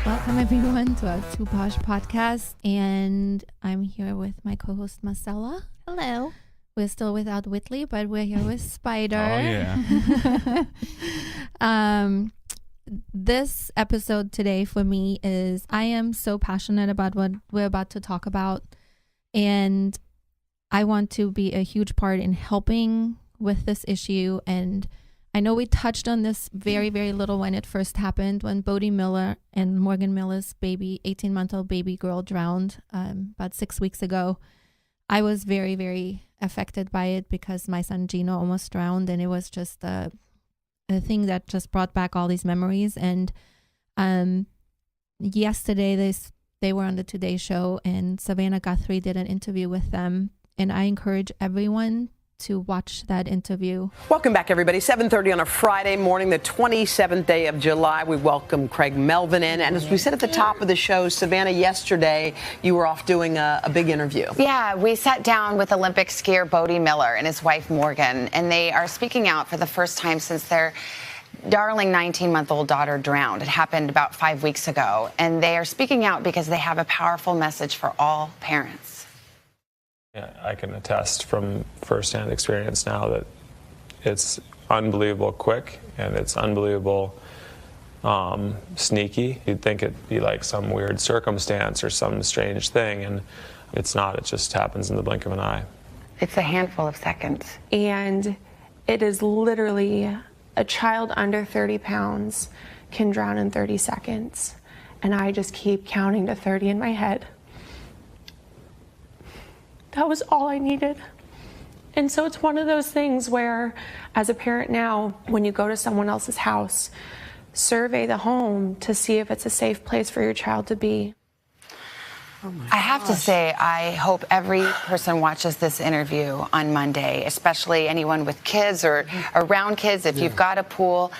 Welcome everyone to our Two Posh podcast, and I'm here with my co-host Marcella. Hello. We're still without Whitley, but we're here with Spider. Oh yeah. This episode today for me is I am so passionate about what we're about to talk about, and I want to be a huge part in helping with this issue. And I know we touched on this very, very little when it first happened, when Bode Miller and Morgan Miller's baby, 18-month-old baby girl drowned about 6 weeks ago. I was very, very affected by it because my son Gino almost drowned, and it was just a thing that just brought back all these memories. And yesterday they were on the Today Show, and Savannah Guthrie did an interview with them, and I encourage everyone to watch that interview. Welcome back, everybody. 7:30 on a Friday morning, the 27th day of July. We welcome Craig Melvin in. And as we said at the top of the show, Savannah, yesterday you were off doing a big interview. Yeah, we sat down with Olympic skier Bode Miller and his wife Morgan, and they are speaking out for the first time since their darling 19-month-old daughter drowned. It happened about 5 weeks ago, and they are speaking out because they have a powerful message for all parents. Yeah, I can attest from firsthand experience now that it's unbelievable quick and it's unbelievable sneaky. You'd think it'd be like some weird circumstance or some strange thing, and it's not. It just happens in the blink of an eye. It's a handful of seconds. And it is literally a child under 30 pounds can drown in 30 seconds. And I just keep counting to 30 in my head. That was all I needed. And so it's one of those things where, as a parent now, when you go to someone else's house, survey the home to see if it's a safe place for your child to be. I have to say, I hope every person watches this interview on Monday, especially anyone with kids or around kids. If you've got a pool,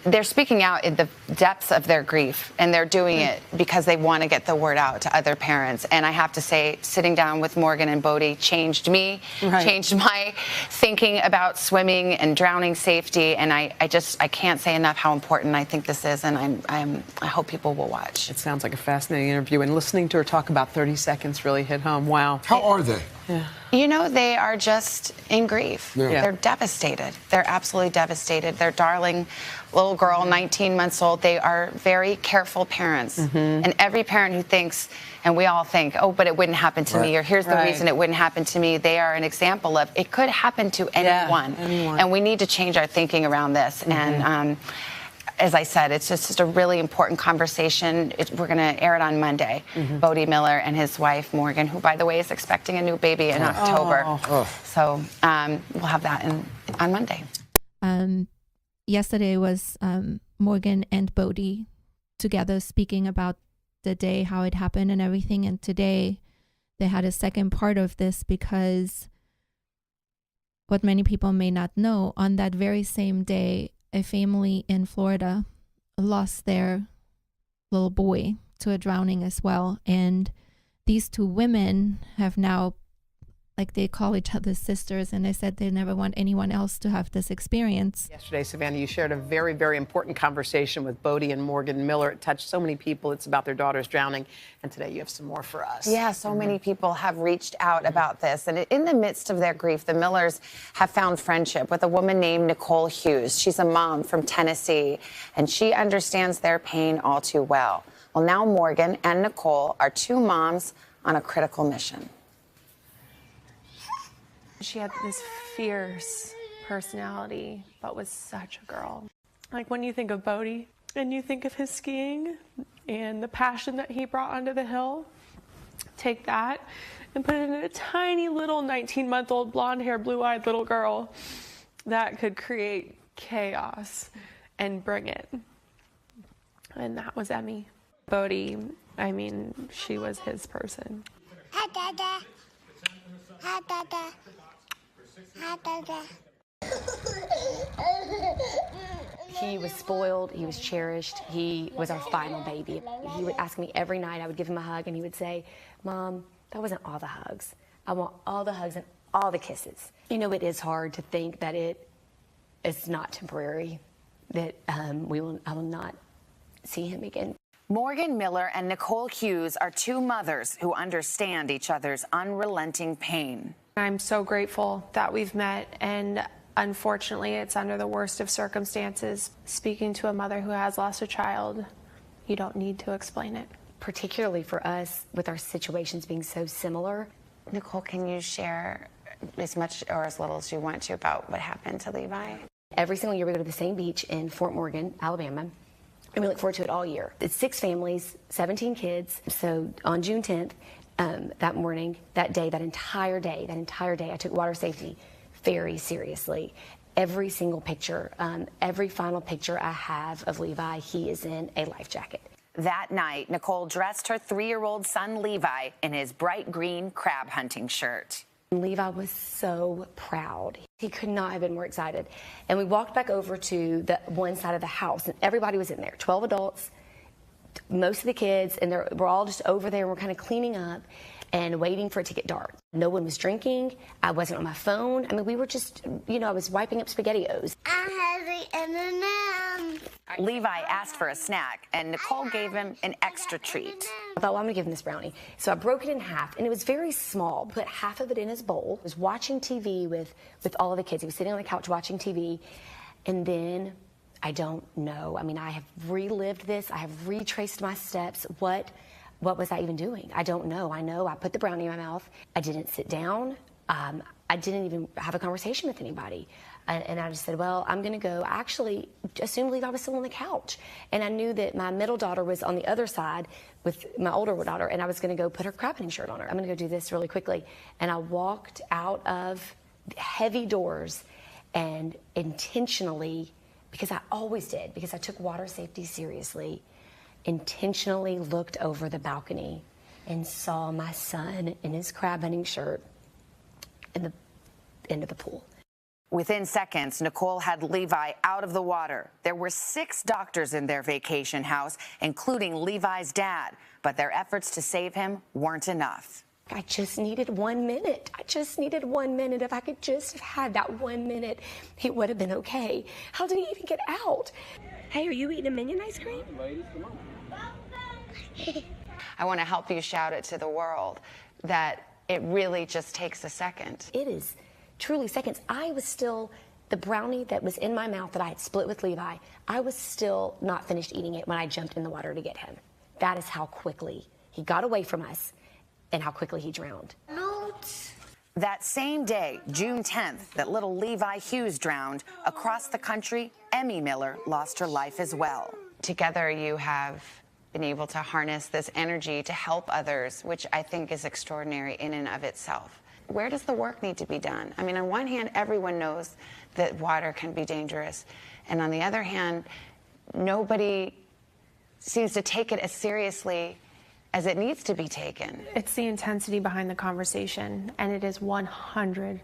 they're speaking out in the depths of their grief, and they're doing it because they want to get the word out to other parents. And I have to say, sitting down with Morgan and Bode changed me, changed my thinking about swimming and drowning safety. And I can't say enough how important I think this is, and I hope people will watch. It sounds like a fascinating interview, and listening to her talk about 30 seconds really hit home. Wow. How are they? Yeah. You know, they are just in grief. Yeah. They're devastated. They're absolutely devastated. Their darling little girl, 19 months old, they are very careful parents. And every parent who thinks, and we all think, oh, but it wouldn't happen to me, or here's the reason it wouldn't happen to me, they are an example of it could happen to anyone. And we need to change our thinking around this. And as I said, it's just a really important conversation. We're going to air it on Monday. Bode Miller and his wife, Morgan, who, by the way, is expecting a new baby in October. So we'll have that on Monday. Yesterday was Morgan and Bode together speaking about the day, how it happened and everything. And today they had a second part of this, because what many people may not know, on that very same day, a family in Florida lost their little boy to a drowning as well. And these two women have now, like, they call each other sisters, and they said they never want anyone else to have this experience. Yesterday, Savannah, you shared a very, very important conversation with Bode and Morgan Miller. It touched so many people. It's about their daughters drowning. And today you have some more for us. Yeah, so many people have reached out about this. And in the midst of their grief, the Millers have found friendship with a woman named Nicole Hughes. She's a mom from Tennessee, and she understands their pain all too well. Well, now Morgan and Nicole are two moms on a critical mission. She had this fierce personality, but was such a girl. Like, when you think of Bode and you think of his skiing and the passion that he brought onto the hill, take that and put it in a tiny little 19-month-old blonde-haired, blue-eyed little girl that could create chaos and bring it. And that was Emmy. Bode, I mean, she was his person. Hi, Dada. Hi, Dada. Hi, Dada. He was spoiled, he was cherished, he was our final baby. He would ask me every night, I would give him a hug, and he would say, Mom, that wasn't all the hugs. I want all the hugs and all the kisses. You know, it is hard to think that it is not temporary, that I will not see him again. Morgan Miller and Nicole Hughes are two mothers who understand each other's unrelenting pain. I'm so grateful that we've met, and unfortunately, it's under the worst of circumstances. Speaking to a mother who has lost a child, you don't need to explain it. Particularly for us, with our situations being so similar. Nicole, can you share as much or as little as you want to about what happened to Levi? Every single year we go to the same beach in Fort Morgan, Alabama, and we look forward to it all year. It's 6 families, 17 kids. So on June 10th, that morning, that entire day, I took water safety very seriously. Every single picture, every final picture I have of Levi, he is in a life jacket. That night, Nicole dressed her 3-year-old son Levi in his bright green crab hunting shirt. Levi was so proud. He could not have been more excited. And we walked back over to the one side of the house, and everybody was in there, 12 adults, most of the kids, and we're all just over there. We're kind of cleaning up and waiting for it to get dark. No one was drinking. I wasn't on my phone. I mean, we were just, I was wiping up SpaghettiOs. I have the M&M. Levi asked for a snack, and Nicole gave him an extra treat. I thought, well, I'm gonna give him this brownie. So I broke it in half, and it was very small. Put half of it in his bowl. I was watching TV with all of the kids. He was sitting on the couch watching TV, and then I don't know. I mean, I have relived this. I have retraced my steps. What was I even doing? I don't know. I know I put the brownie in my mouth. I didn't sit down. I didn't even have a conversation with anybody. And I just said, well, I'm going to go. I actually assumed Levi was still on the couch. And I knew that my middle daughter was on the other side with my older daughter, and I was going to go put her crab hunting shirt on her. I'm going to go do this really quickly. And I walked out of heavy doors and intentionally, because I always did, because I took water safety seriously, intentionally looked over the balcony and saw my son in his crab hunting shirt in the end of the pool. Within seconds, Nicole had Levi out of the water. There were 6 doctors in their vacation house, including Levi's dad, but their efforts to save him weren't enough. I just needed 1 minute. I just needed 1 minute. If I could just have had that 1 minute, it would have been okay. How did he even get out? Hey, are you eating a Minion ice cream? I want to help you shout it to the world that it really just takes a second. It is truly seconds. I was still, the brownie that was in my mouth that I had split with Levi, I was still not finished eating it when I jumped in the water to get him. That is how quickly he got away from us and how quickly he drowned. That same day, June 10th, that little Levi Hughes drowned, across the country, Emmy Miller lost her life as well. Together, you have been able to harness this energy to help others, which I think is extraordinary in and of itself. Where does the work need to be done? I mean, on one hand, everyone knows that water can be dangerous. And on the other hand, nobody seems to take it as seriously as it needs to be taken. It's the intensity behind the conversation, and it is 100%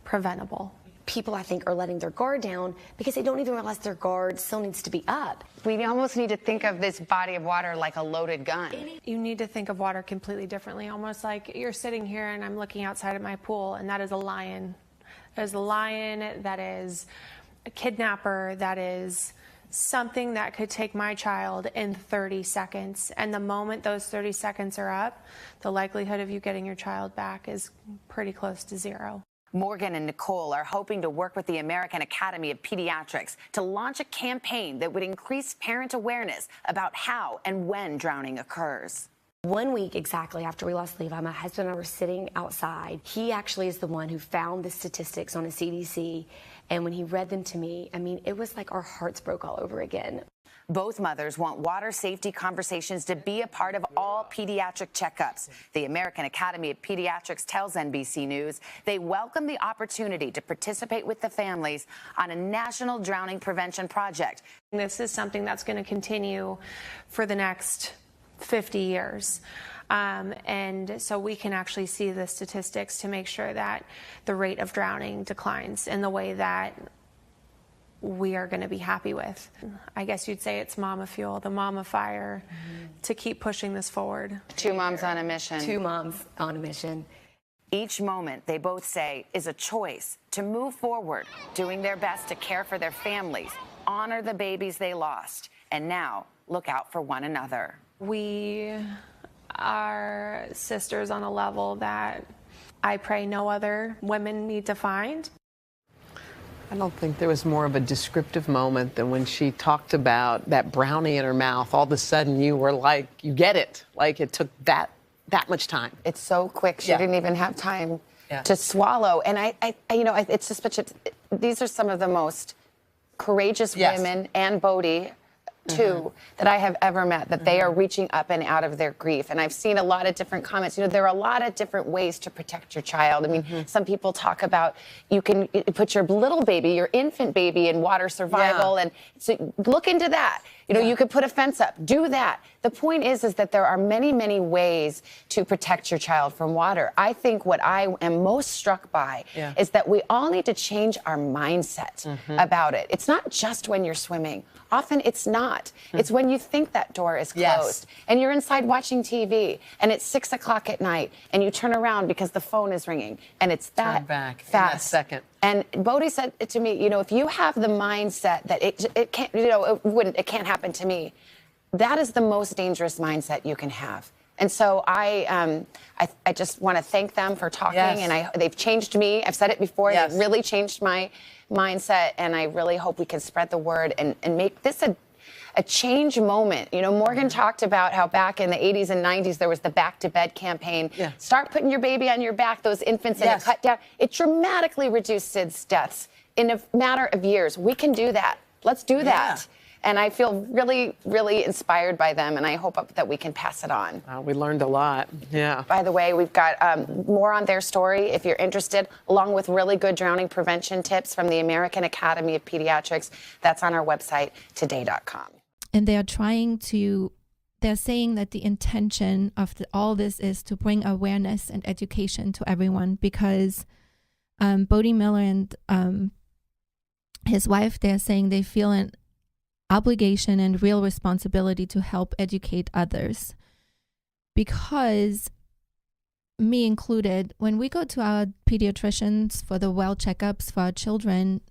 preventable. People, I think, are letting their guard down because they don't even realize their guard still needs to be up. We almost need to think of this body of water like a loaded gun. You need to think of water completely differently, almost like you're sitting here and I'm looking outside of my pool, and that is a lion. That is a lion, that is a kidnapper, that is something that could take my child in 30 seconds. And the moment those 30 seconds are up, the likelihood of you getting your child back is pretty close to 0. Morgan and Nicole are hoping to work with the American Academy of Pediatrics to launch a campaign that would increase parent awareness about how and when drowning occurs. 1 week exactly after we lost Levi, my husband and I were sitting outside. He actually is the one who found the statistics on the CDC. And when he read them to me, I mean, it was like our hearts broke all over again. Both mothers want water safety conversations to be a part of all pediatric checkups. The American Academy of Pediatrics tells NBC News they welcome the opportunity to participate with the families on a national drowning prevention project. This is something that's going to continue for the next 50 years. And so we can actually see the statistics to make sure that the rate of drowning declines in the way that we are going to be happy with. I guess you'd say it's mama fuel, the mama fire, to keep pushing this forward. 2 moms on a mission. 2 moms on a mission. Each moment, they both say, is a choice to move forward, doing their best to care for their families, honor the babies they lost, and now look out for one another. We are sisters on a level that I pray no other women need to find. I don't think there was more of a descriptive moment than when she talked about that brownie in her mouth. All of a sudden, you were like, you get it. Like it took that much time. It's so quick. She didn't even have time Yeah. to swallow. And it's just these are some of the most courageous Yes. women, and Bode too, that I have ever met, that they are reaching up and out of their grief. And I've seen a lot of different comments. There are a lot of different ways to protect your child. I mean, some people talk about you can put your little baby, your infant baby, in water survival. And so look into that. You could put a fence up, do that. The point is that there are many, many ways to protect your child from water. I think what I am most struck by is that we all need to change our mindset about it. It's not just when you're swimming. Often it's not. It's when you think that door is closed and you're inside watching TV and it's 6 o'clock at night and you turn around because the phone is ringing and it's that back fast. in that second. And Bode said to me, if you have the mindset that it can't, it can't happen to me, that is the most dangerous mindset you can have. And so I just want to thank them for talking, and they've changed me. I've said it before. Yes. They've really changed my mindset, and I really hope we can spread the word and make this a change moment. Morgan talked about how back in the 80s and 90s, there was the Back to Bed campaign. Yeah. Start putting your baby on your back, those infants, and it cut down. It dramatically reduced SIDS deaths in a matter of years. We can do that. Let's do that. And I feel really, really inspired by them, and I hope that we can pass it on. We learned a lot. Yeah. By the way, we've got more on their story if you're interested, along with really good drowning prevention tips from the American Academy of Pediatrics. That's on our website, today.com. And they're saying that the intention of all this is to bring awareness and education to everyone, because Bode Miller and his wife, they're saying they feel an obligation and real responsibility to help educate others. Because, me included, when we go to our pediatricians for the well checkups for our children,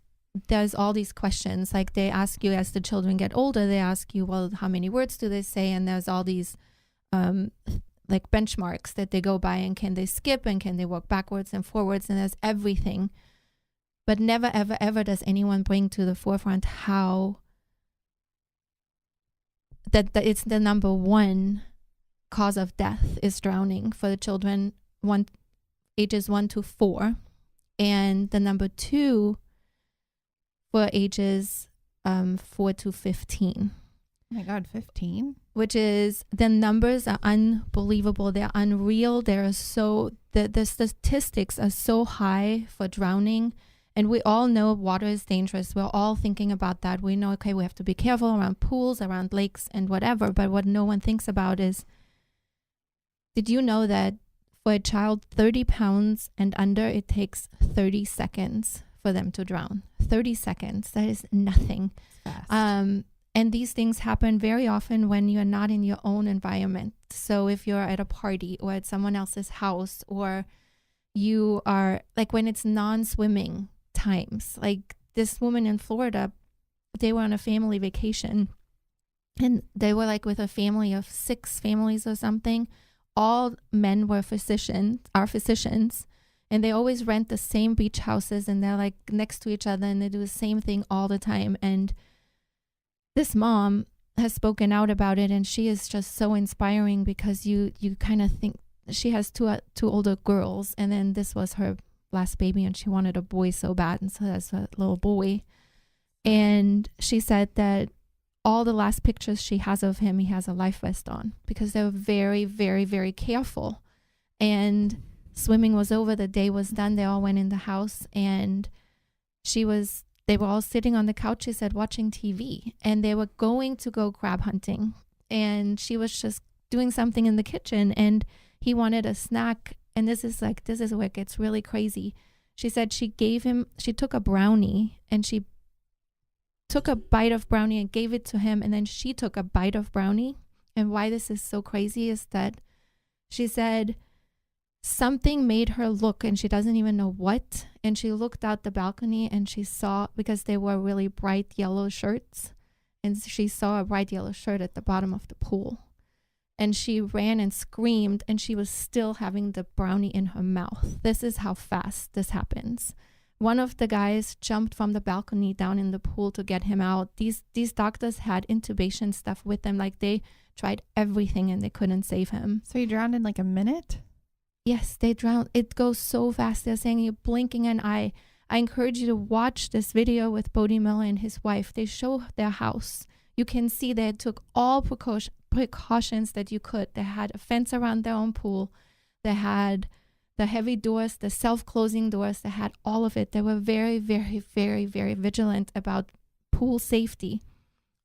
there's all these questions. Like, they ask you, as the children get older, they ask you, well, how many words do they say? And there's all these like benchmarks that they go by, and can they skip, and can they walk backwards and forwards, and there's everything. But never, ever, ever does anyone bring to the forefront how that it's the number one cause of death is drowning for the children ages 1 to 4, and the number 2 for ages 4 to 15. Oh my God, 15? Which is, the numbers are unbelievable. They're unreal. The statistics are so high for drowning. And we all know water is dangerous. We're all thinking about that. We know, okay, we have to be careful around pools, around lakes, and whatever. But what no one thinks about is, did you know that for a child 30 pounds and under, it takes 30 seconds for them to drown? 30 seconds. That is nothing. Fast. And these things happen very often when you're not in your own environment. So if you're at a party or at someone else's house, or you are, like, when it's non-swimming times. Like this woman in Florida, they were on a family vacation, and they were like with a family of 6 families or something. All men were physicians, and they always rent the same beach houses, and they're like next to each other, and they do the same thing all the time. And this mom has spoken out about it, and she is just so inspiring, because you kind of think, she has two older girls, and then this was her last baby, and she wanted a boy so bad, and so that's a little boy. And she said that all the last pictures she has of him, he has a life vest on, because they were very, very, very careful. And swimming was over, the day was done, they all went in the house, and they were all sitting on the couch, she said, watching TV, and they were going to go crab hunting, and she was just doing something in the kitchen, and he wanted a snack. And this is where it gets really crazy. She said she took a brownie, and she took a bite of brownie and gave it to him, and then she took a bite of brownie. And why this is so crazy is that she said something made her look, and she doesn't even know what. And she looked out the balcony and she saw, because they were really bright yellow shirts, and she saw a bright yellow shirt at the bottom of the pool. And she ran and screamed, and she was still having the brownie in her mouth. This is how fast this happens. One of the guys jumped from the balcony down in the pool to get him out. These doctors had intubation stuff with them. Like, they tried everything and they couldn't save him. So he drowned in like a minute? Yes, they drowned. It goes so fast. They're saying you're blinking an eye. I encourage you to watch this video with Bode Miller and his wife. They show their house. You can see they took all precautions that you could. They had a fence around their own pool. They had the heavy doors, the self-closing doors. They had all of it. They were very, very, very, very vigilant about pool safety.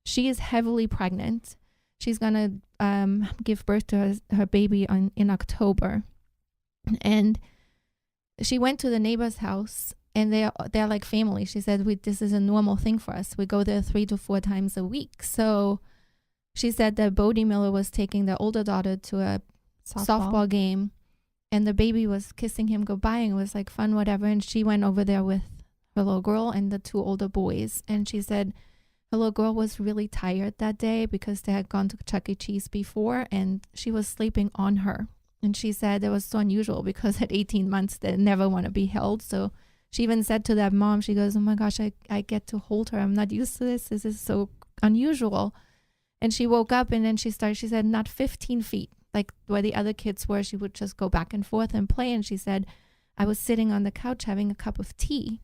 She is heavily pregnant. She's going to give birth to her baby in October. And she went to the neighbor's house, and they're like family. She said, this is a normal thing for us. We go there 3 to 4 times a week. So she said that Bode Miller was taking their older daughter to a softball game, and the baby was kissing him goodbye, and it was like fun, whatever. And she went over there with her little girl and the 2 older boys. And she said her little girl was really tired that day because they had gone to Chuck E. Cheese before, and she was sleeping on her. And she said it was so unusual because at 18 months, they never want to be held. So she even said to that mom, she goes, oh my gosh, I get to hold her. I'm not used to this. This is so unusual. And she woke up, and then she said, not 15 feet, like where the other kids were. She would just go back and forth and play. And she said, I was sitting on the couch having a cup of tea,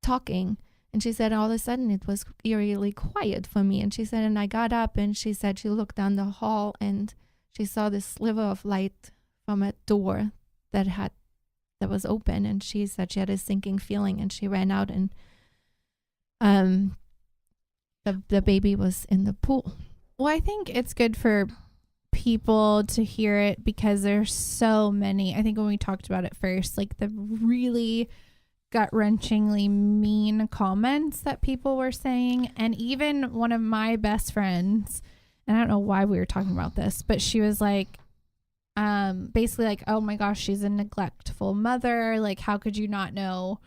talking. And she said, all of a sudden it was eerily quiet for me. And she said, and I got up, and she said she looked down the hall and she saw this sliver of light from a door that was open. And she said she had a sinking feeling, and she ran out, and the baby was in the pool. Well, I think it's good for people to hear it because there's so many. I think when we talked about it first, like the really gut-wrenchingly mean comments that people were saying. And even one of my best friends, and I don't know why we were talking about this, but she was like, basically like, oh my gosh, she's a neglectful mother. Like, how could you not know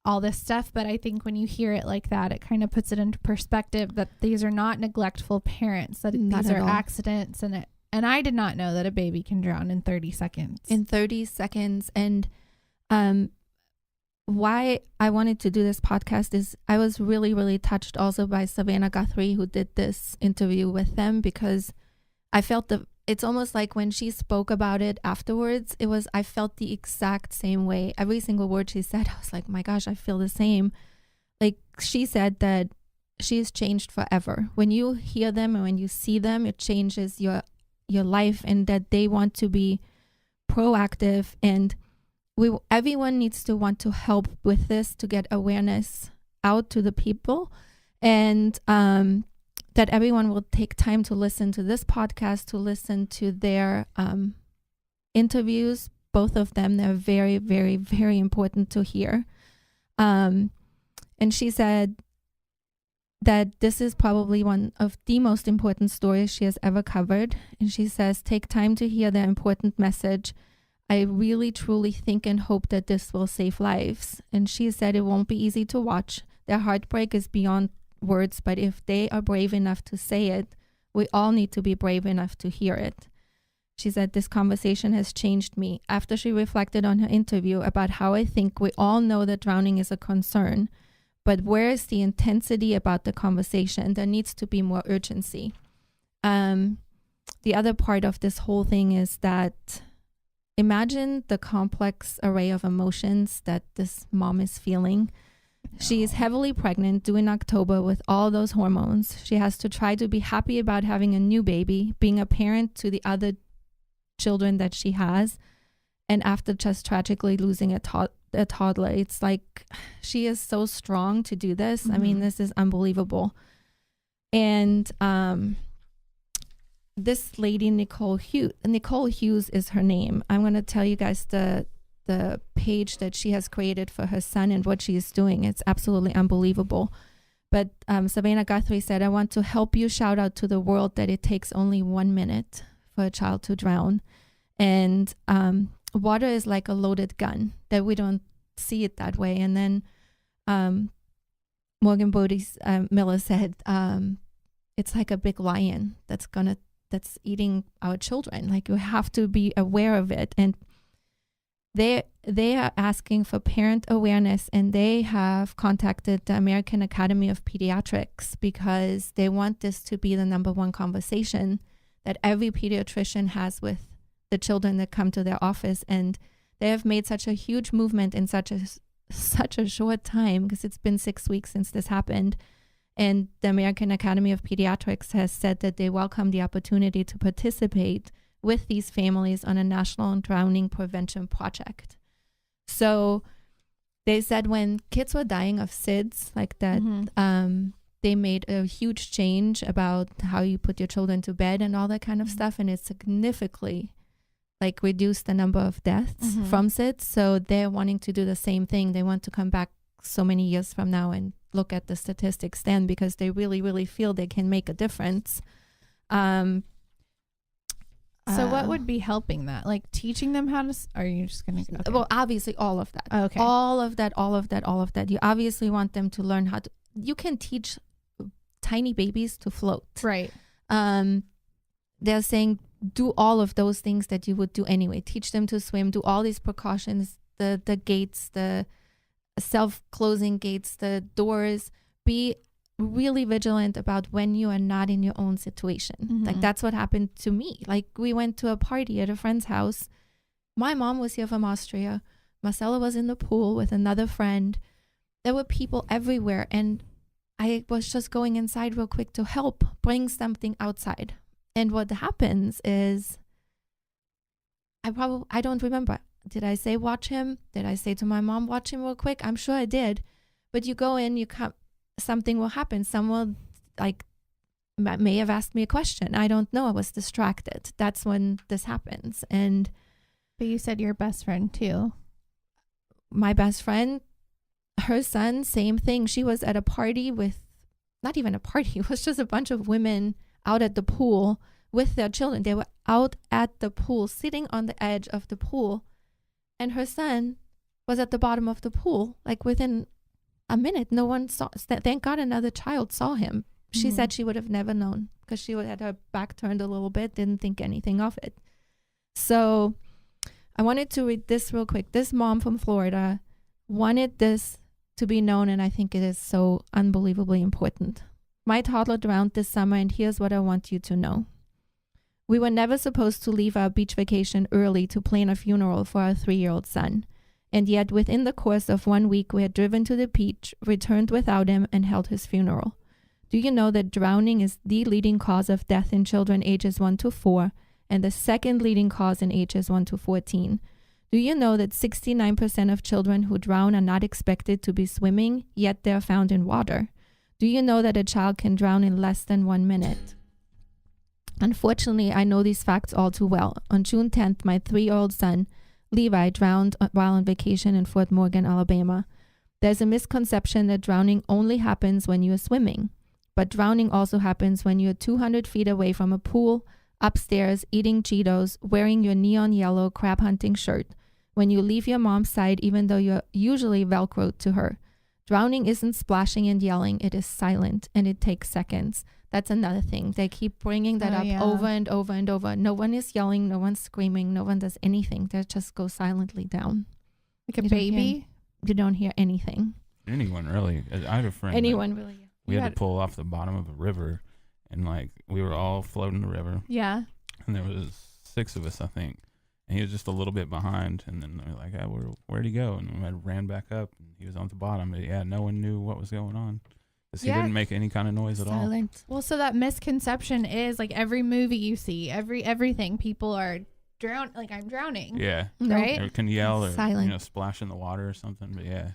all this stuff? But I think when you hear it like that, it kind of puts it into perspective that these are not neglectful parents, that these are accidents. And I did not know that a baby can drown in 30 seconds. In 30 seconds. And why I wanted to do this podcast is I was really, really touched also by Savannah Guthrie, who did this interview with them, because I felt it's almost like when she spoke about it afterwards, I felt the exact same way. Every single word she said, I was like, my gosh, I feel the same. Like, she said that she's changed forever. When you hear them and when you see them, it changes your life, and that they want to be proactive, and everyone needs to want to help with this to get awareness out to the people, and that everyone will take time to listen to this podcast, to listen to their interviews, both of them. They're very, very, very important to hear. And she said that this is probably one of the most important stories she has ever covered. And she says, take time to hear their important message. I really, truly think and hope that this will save lives. And she said it won't be easy to watch. Their heartbreak is beyond words, but if they are brave enough to say it, we all need to be brave enough to hear it. She said, this conversation has changed me. After she reflected on her interview about how I think we all know that drowning is a concern, but where is the intensity about the conversation? There needs to be more urgency. The other part of this whole thing is that imagine the complex array of emotions that this mom is feeling. She is heavily pregnant, due in October, with all those hormones. She has to try to be happy about having a new baby, being a parent to the other children that she has, and after just tragically losing a toddler. It's like, she is so strong to do this. I mean, this is unbelievable. And this lady, Nicole Hughes is her name. I'm going to tell you guys the page that she has created for her son and what she is doing. It's absolutely unbelievable. But Savannah Guthrie said, I want to help you shout out to the world that it takes only 1 minute for a child to drown. And water is like a loaded gun, that we don't see it that way. And then Morgan Miller said, it's like a big lion that's eating our children. Like, you have to be aware of it. And they are asking for parent awareness, and they have contacted the American Academy of Pediatrics because they want this to be the number one conversation that every pediatrician has with the children that come to their office. And they have made such a huge movement in such a short time, because it's been 6 weeks since this happened. And the American Academy of Pediatrics has said that they welcome the opportunity to participate with these families on a national drowning prevention project. So they said when kids were dying of SIDS like that, they made a huge change about how you put your children to bed and all that kind of stuff. And it significantly like reduced the number of deaths from SIDS. So they're wanting to do the same thing. They want to come back so many years from now and look at the statistics then, because they really, really feel they can make a difference. So what would be helping that? Like teaching them how to, are you just going to? Okay. Well, obviously all of that. Okay. All of that. You obviously want them to learn how to, you can teach tiny babies to float. Right. They're saying do all of those things that you would do anyway. Teach them to swim, do all these precautions, the gates, the self-closing gates, the doors. Be really vigilant about when you are not in your own situation. Like that's what happened to me. Like we went to a party at a friend's house. My mom was here from Austria. Marcella was in the pool with another friend. There were people everywhere, and I was just going inside real quick to help bring something outside. And what happens is I don't remember. Did I say watch him? Did I say to my mom watch him real quick? I'm sure I did. But you go in, you come, something will happen. Someone like may have asked me a question. I don't know. I was distracted. That's when this happens. But you said your best friend too. My best friend, her son, same thing. She was at a party with, not even a party. It was just a bunch of women out at the pool with their children. They were out at the pool, sitting on the edge of the pool. And her son was at the bottom of the pool, like within a minute. No one saw. Thank God another child saw him. She said she would have never known because she had her back turned a little bit, didn't think anything of it. So I wanted to read this real quick. This mom from Florida wanted this to be known, and I think it is so unbelievably important. My toddler drowned this summer, and here's what I want you to know. We were never supposed to leave our beach vacation early to plan a funeral for our 3-year-old son. And yet, within the course of 1 week, we had driven to the beach, returned without him, and held his funeral. Do you know that drowning is the leading cause of death in children ages 1 to 4, and the second leading cause in ages 1 to 14? Do you know that 69% of children who drown are not expected to be swimming, yet they are found in water? Do you know that a child can drown in less than 1 minute? Unfortunately, I know these facts all too well. On June 10th, my 3-year-old son, Levi, drowned while on vacation in Fort Morgan, Alabama. There's a misconception that drowning only happens when you are swimming, but drowning also happens when you're 200 feet away from a pool, upstairs, eating Cheetos, wearing your neon yellow crab hunting shirt, when you leave your mom's side even though you're usually Velcroed to her. Drowning isn't splashing and yelling, it is silent, and it takes seconds. That's another thing. They keep bringing that up over and over and over. No one is yelling, no one's screaming, no one does anything. They just go silently down. Like a baby? You don't hear anything. Anyone really. I had a friend. Anyone really. We had to pull off the bottom of a river, and like we were all floating the river. Yeah. And there was 6 of us, I think. And he was just a little bit behind, and then we were like, where'd he go? And I ran back up, and he was on the bottom. But yeah, no one knew what was going on. Because he didn't make any kind of noise at all. Well, so that misconception is like every movie you see, everything, people are drown, like I'm drowning. Yeah. Right? Or can yell or silent. splash in the water or something. But yeah.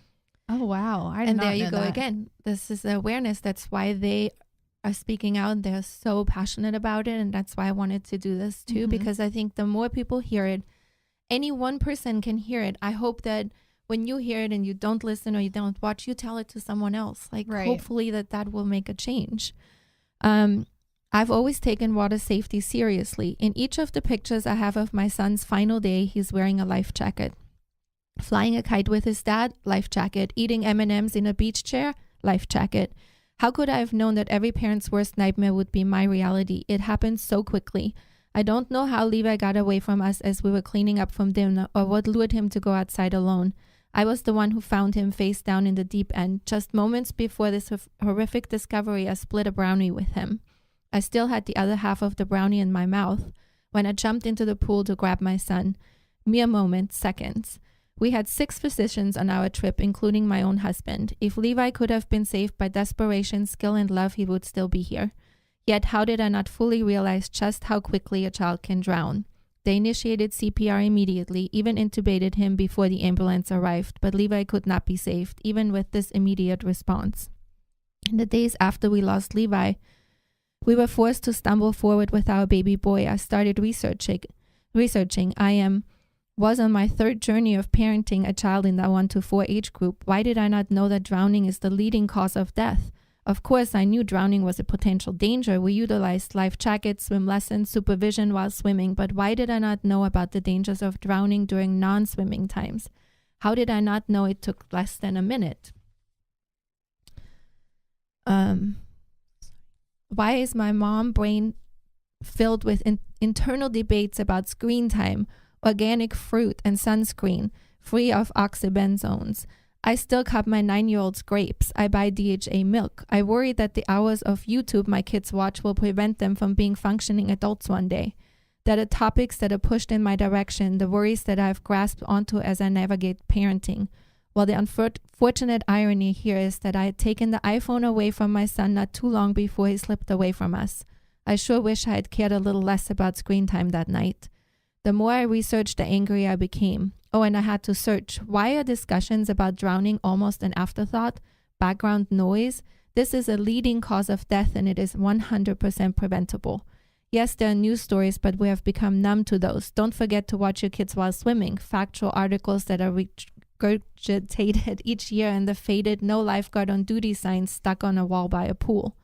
Oh wow. And there you go again. This is the awareness. That's why they are speaking out. They're so passionate about it. And that's why I wanted to do this too, because I think the more people hear it, any one person can hear it. I hope that when you hear it and you don't listen or you don't watch, you tell it to someone else. Like hopefully that will make a change. I I've always taken water safety seriously. In each of the pictures I have of my son's final day, he's wearing a life jacket. Flying a kite with his dad, life jacket. Eating M&Ms in a beach chair, life jacket. How could I have known that every parent's worst nightmare would be my reality? It happened so quickly. I don't know how Levi got away from us as we were cleaning up from dinner or what lured him to go outside alone. I was the one who found him face down in the deep end. Just moments before this horrific discovery, I split a brownie with him. I still had the other half of the brownie in my mouth when I jumped into the pool to grab my son. Mere moments, seconds. We had 6 physicians on our trip, including my own husband. If Levi could have been saved by desperation, skill, and love, he would still be here. Yet how did I not fully realize just how quickly a child can drown? They initiated CPR immediately, even intubated him before the ambulance arrived, but Levi could not be saved, even with this immediate response. In the days after we lost Levi, we were forced to stumble forward with our baby boy. I started researching. I was on my 3rd journey of parenting a child in the 1 to 4 age group. Why did I not know that drowning is the leading cause of death? Of course, I knew drowning was a potential danger. We utilized life jackets, swim lessons, supervision while swimming, but why did I not know about the dangers of drowning during non-swimming times? How did I not know it took less than a minute? Why is my mom brain filled with internal debates about screen time, organic fruit, and sunscreen, free of oxybenzones? I still cut my 9-year-old's grapes. I buy DHA milk. I worry that the hours of YouTube my kids watch will prevent them from being functioning adults one day. That are topics that are pushed in my direction, the worries that I've grasped onto as I navigate parenting. Well, the unfortunate irony here is that I had taken the iPhone away from my son not too long before he slipped away from us. I sure wish I had cared a little less about screen time that night. The more I researched, the angrier I became. Oh, and I had to search. Why are discussions about drowning almost an afterthought? Background noise? This is a leading cause of death and it is 100% preventable. Yes, there are news stories, but we have become numb to those. Don't forget to watch your kids while swimming. Factual articles that are regurgitated each year and the faded no lifeguard on duty signs stuck on a wall by a pool.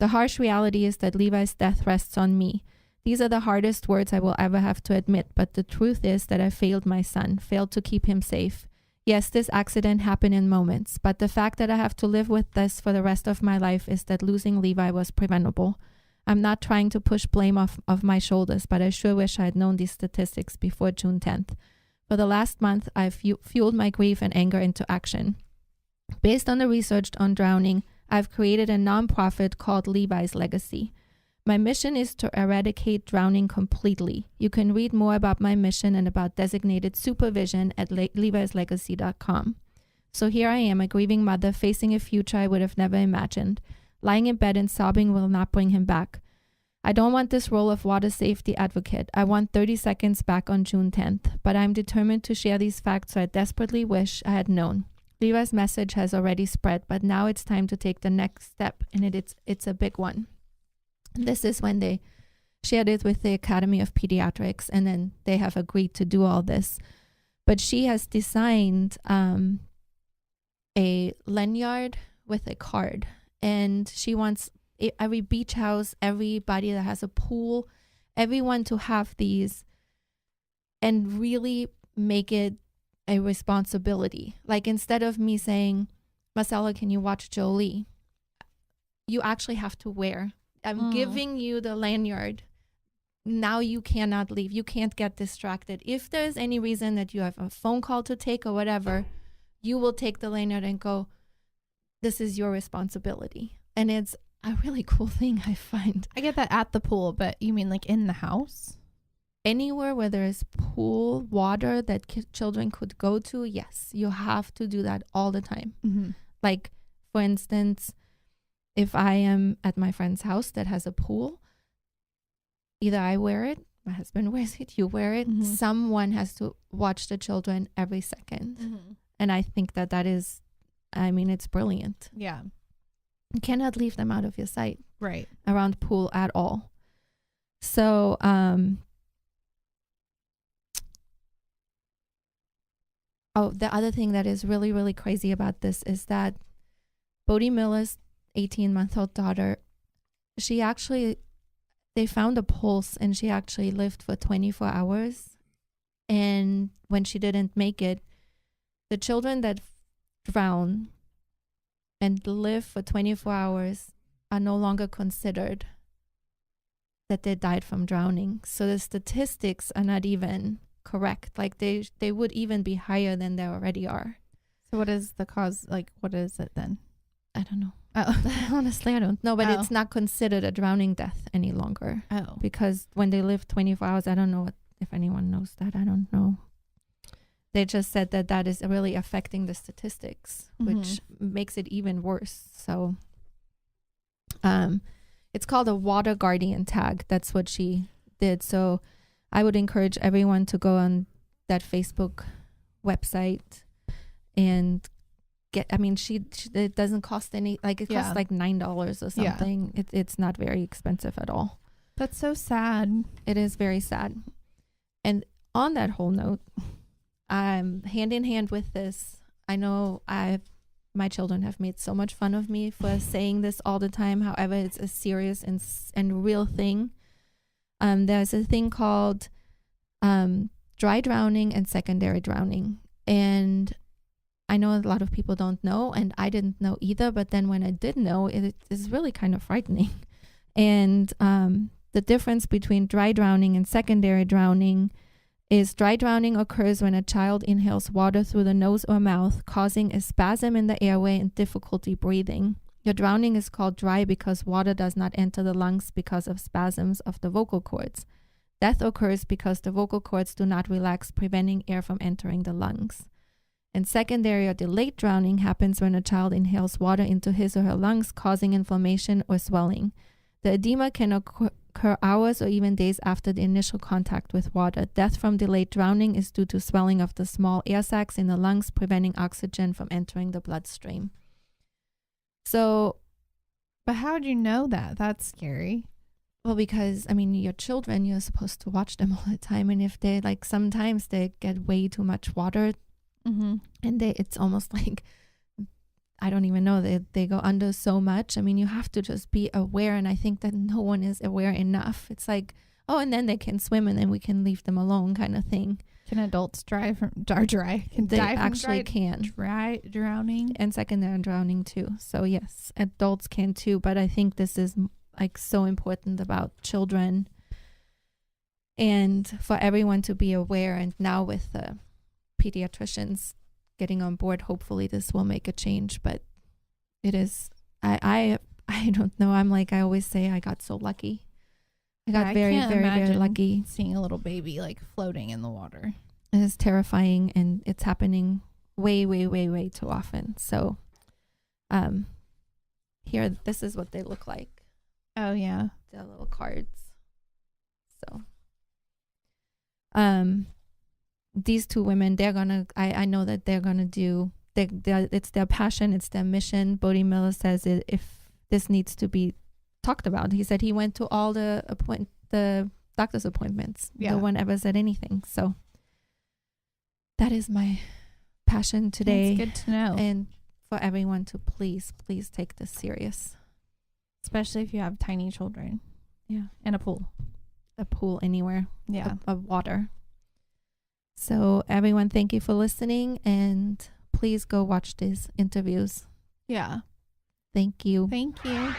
The harsh reality is that Levi's death rests on me. These are the hardest words I will ever have to admit, but the truth is that I failed my son, failed to keep him safe. Yes, this accident happened in moments, but the fact that I have to live with this for the rest of my life is that losing Levi was preventable. I'm not trying to push blame off of my shoulders, but I sure wish I had known these statistics before June 10th. For the last month, I've fueled my grief and anger into action. Based on the research on drowning, I've created a nonprofit called Levi's Legacy. My mission is to eradicate drowning completely. You can read more about my mission and about designated supervision at levislegacy.com. So here I am, a grieving mother facing a future I would have never imagined. Lying in bed and sobbing will not bring him back. I don't want this role of water safety advocate. I want 30 seconds back on June 10th, but I'm determined to share these facts I desperately wish I had known. Levi's message has already spread, but now it's time to take the next step, and it's a big one. This is when they shared it with the Academy of Pediatrics, and then they have agreed to do all this. But she has designed a lanyard with a card, and she wants every beach house, everybody that has a pool, everyone to have these and really make it a responsibility. Like instead of me saying, Marcella, can you watch Jolie? You actually have to wear. I'm giving you the lanyard. Now you cannot leave. You can't get distracted. If there's any reason that you have a phone call to take or whatever, you will take the lanyard and go, this is your responsibility. And it's a really cool thing, I find. I get that at the pool, but you mean like in the house? Anywhere where there is pool, water that children could go to, yes, you have to do that all the time. Mm-hmm. Like, for instance, if I am at my friend's house that has a pool, either I wear it, my husband wears it, you wear it. Mm-hmm. Someone has to watch the children every second. Mm-hmm. And I think that is, I mean, it's brilliant. Yeah. You cannot leave them out of your sight. Right. Around pool at all. So, the other thing that is really, really crazy about this is that Bode Miller's 18-month-old daughter they found a pulse, and she actually lived for 24 hours. And when she didn't make it, the children that drown and live for 24 hours are no longer considered that they died from drowning. So the statistics are not even correct. Like they would even be higher than they already are. So what is the cause? Like, what is it then? I don't know. Oh. Honestly, I don't know. But it's not considered a drowning death any longer. Oh. Because when they live 24 hours, I don't know if anyone knows that. I don't know. They just said that is really affecting the statistics, which makes it even worse. So it's called a water guardian tag. That's what she did. So I would encourage everyone to go on that Facebook website and get, I mean, it doesn't cost any, like it costs like $9 or something. It's not very expensive at all. That's so sad. It is very sad. And on that whole note, hand in hand with this, I know my children have made so much fun of me for saying this all the time. However, it's a serious and real thing. There's a thing called dry drowning and secondary drowning. And I know a lot of people don't know, and I didn't know either. But then when I did know, it is really kind of frightening. And the difference between dry drowning and secondary drowning is dry drowning occurs when a child inhales water through the nose or mouth, causing a spasm in the airway and difficulty breathing. Your drowning is called dry because water does not enter the lungs because of spasms of the vocal cords. Death occurs because the vocal cords do not relax, preventing air from entering the lungs. And secondary or delayed drowning happens when a child inhales water into his or her lungs, causing inflammation or swelling. The edema can occur hours or even days after the initial contact with water. Death from delayed drowning is due to swelling of the small air sacs in the lungs, preventing oxygen from entering the bloodstream. So, but how do you know that? That's scary. Well, because, I mean, your children, you're supposed to watch them all the time. And if they, like, sometimes they get way too much water, and it's almost like, I don't even know, they go under so much. I mean, you have to just be aware. And I think that no one is aware enough. It's like, oh, and then they can swim and then we can leave them alone kind of thing. Can adults die from dry? They actually can. Dry drowning? And secondary drowning too. So yes, adults can too. But I think this is like so important about children and for everyone to be aware. And now with the pediatricians getting on board, hopefully this will make a change. But it is, I don't know. I always say I got so lucky. I got very, very lucky. Seeing a little baby like floating in the water. It is terrifying, and it's happening way, way, way, way too often. So here, this is what they look like. Oh yeah. The little cards. So these two women, they're gonna, I know that they're gonna do, it's their passion, it's their mission. Bode Miller says if this needs to be talked about. He said he went to all the doctor's appointments. Yeah. No one ever said anything. So that is my passion today. It's good to know. And for everyone to please take this serious. Especially if you have tiny children. Yeah. And a pool. A pool anywhere. Yeah. Of water. So everyone, thank you for listening, and please go watch these interviews. Yeah. Thank you. Thank you.